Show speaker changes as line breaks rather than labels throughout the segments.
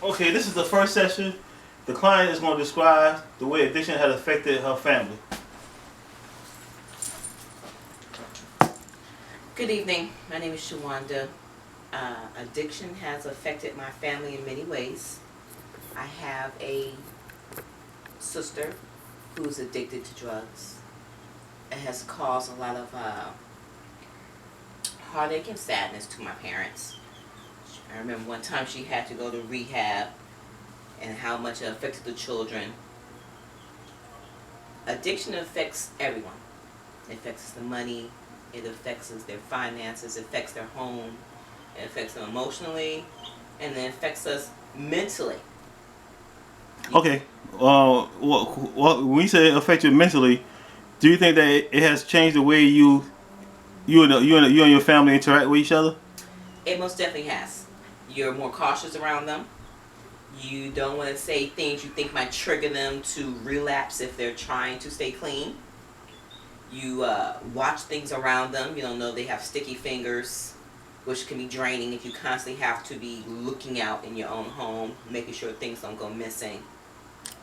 Okay, this is the first session. The client is going to describe the way addiction has affected her family.
Good evening. My name is Shawanda. Addiction has affected my family in many ways. I have a sister who's addicted to drugs. It has caused a lot of heartache and sadness to my parents. I remember one time she had to go to rehab and how much it affected the children. Addiction affects everyone. It affects the money, it affects their finances, it affects their home, it affects them emotionally, and it affects us mentally.
Okay, when you say it affects you mentally, do you think that it has changed the way you and your family interact with each other?
It most definitely has. You're more cautious around them. You don't want to say things you think might trigger them to relapse if they're trying to stay clean. You watch things around them. You don't know they have sticky fingers, which can be draining if you constantly have to be looking out in your own home, making sure things don't go missing.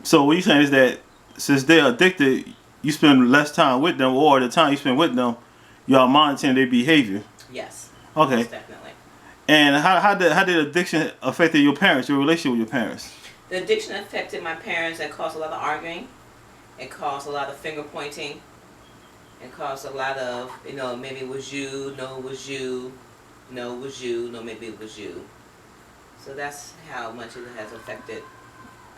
So what you're saying is that since they're addicted, you spend less time with them, or the time you spend with them, you are monitoring their behavior.
Yes.
Okay.
Most definitely.
And how did addiction affected your parents, your relationship with your parents?
The addiction affected my parents. It caused a lot of arguing. It caused a lot of finger pointing. It caused a lot of, maybe it was you, no, it was you, no, it was you, no, maybe it was you. So that's how much it has affected.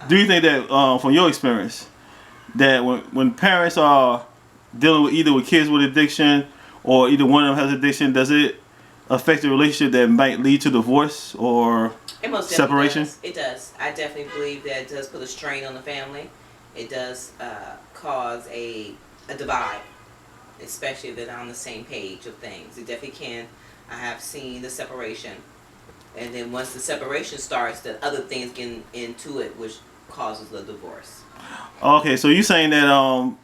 Do you think that, from your experience, that when parents are dealing with either with kids with addiction or either one of them has addiction, does it affect the relationship that might lead to divorce or separation?
Does. It does. I definitely believe that it does put a strain on the family. It does cause a divide, especially if they're not on the same page of things. It definitely can. I have seen the separation. And then once the separation starts, then other things get into it, which causes the divorce.
Okay, so you're saying that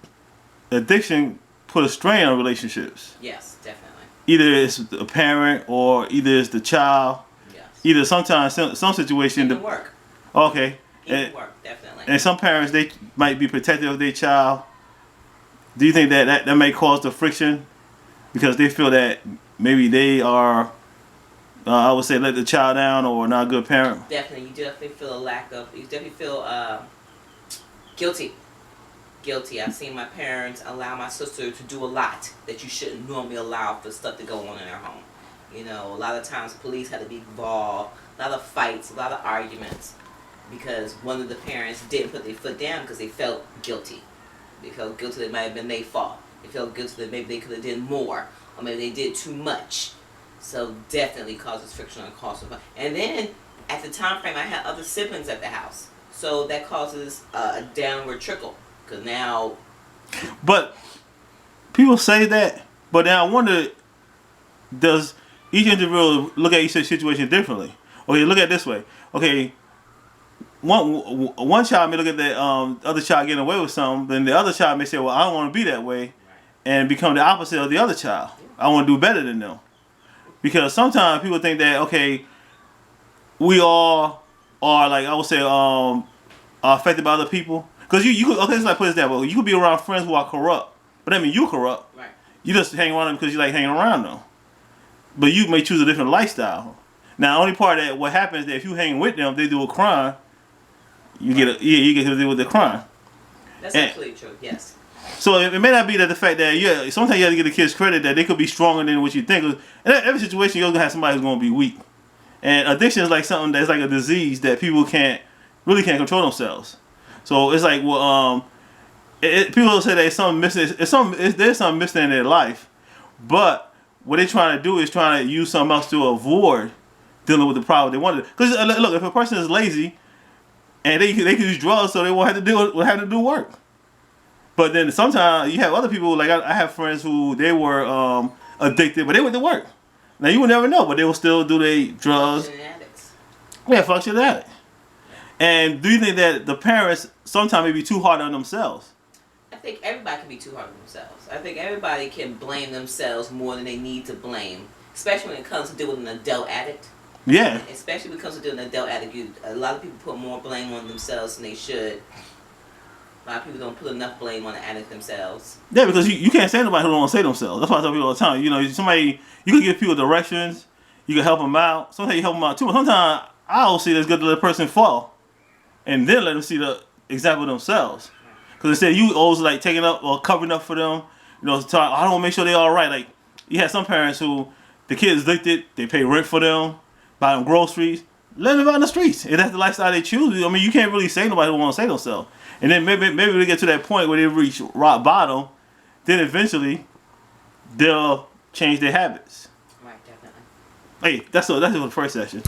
addiction put a strain on relationships.
Yes, definitely.
Either it's a parent or either it's the child.
Yes.
Either sometimes some situation.
Even work.
Okay.
Even work, definitely.
And some parents, they might be protective of their child. Do you think that may cause the friction because they feel that maybe they are, I would say, let the child down or not a good parent?
Definitely. You definitely feel you definitely feel guilty. I've seen my parents allow my sister to do a lot that you shouldn't normally allow for stuff to go on in their home. A lot of times police had to be involved, a lot of fights, a lot of arguments, because one of the parents didn't put their foot down because they felt guilty. They felt guilty that it might have been their fault. They felt guilty that maybe they could have done more, or maybe they did too much. So definitely causes friction and causes. And then at the time frame, I had other siblings at the house, so that causes a downward trickle. Because now.
But people say that, but then I wonder, does each individual look at each situation differently? Okay, look at it this way. Okay, one child may look at the other child getting away with something, then the other child may say, well, I don't want to be that way, and become the opposite of the other child. I want to do better than them. Because sometimes people think that, okay, we all are, like I would say, are affected by other people. Because you could, okay, let's like put it that way. You could be around friends who are corrupt, but that means you corrupt.
Right.
You just hang around them because you like hanging around them. But you may choose a different lifestyle. Now, the only part that what happens is that if you hang with them, they do a crime, you get to deal with the crime.
That's absolutely true. Yes.
So it may not be that the fact that sometimes you have to give the kids credit that they could be stronger than what you think. In every situation, you're gonna have somebody who's gonna be weak. And addiction is like something that's like a disease that people can't control themselves. So it's like, well, people say that there's something missing. There's something missing in their life, but what they're trying to do is trying to use something else to avoid dealing with the problem they wanted. Because look, if a person is lazy and they can use drugs, so they won't have to do work. But then sometimes you have other people, like I have friends who they were addicted, but they went to work. Now you would never know, but they will still do their drugs.
Functioning addicts.
Yeah, functioning addict. And do you think that the parents sometimes may be too hard on themselves?
I think everybody can be too hard on themselves. I think everybody can blame themselves more than they need to blame, especially when it comes to dealing with an adult addict.
Yeah.
Especially when it comes to doing adult attitude. A lot of people put more blame on themselves than they should. A lot of people don't put enough blame on the addict themselves.
Yeah, because you can't say nobody who don't want to say themselves. That's why I tell people all the time. You know, somebody, you can give people directions. You can help them out. Sometimes you help them out too. Sometimes I always see it's good to let a person fall, and then let them see the example themselves. Because instead you always like taking up or covering up for them. You know, I don't want to make sure they all right. Like you have some parents who the kids addicted, they pay rent for them, buy them groceries, let them out in the streets. If that's the lifestyle they choose, I mean, you can't really say nobody who want to say themselves. And then maybe they get to that point where they reach rock bottom, then eventually they'll change their habits.
Right, definitely.
Hey, that's it for the first session.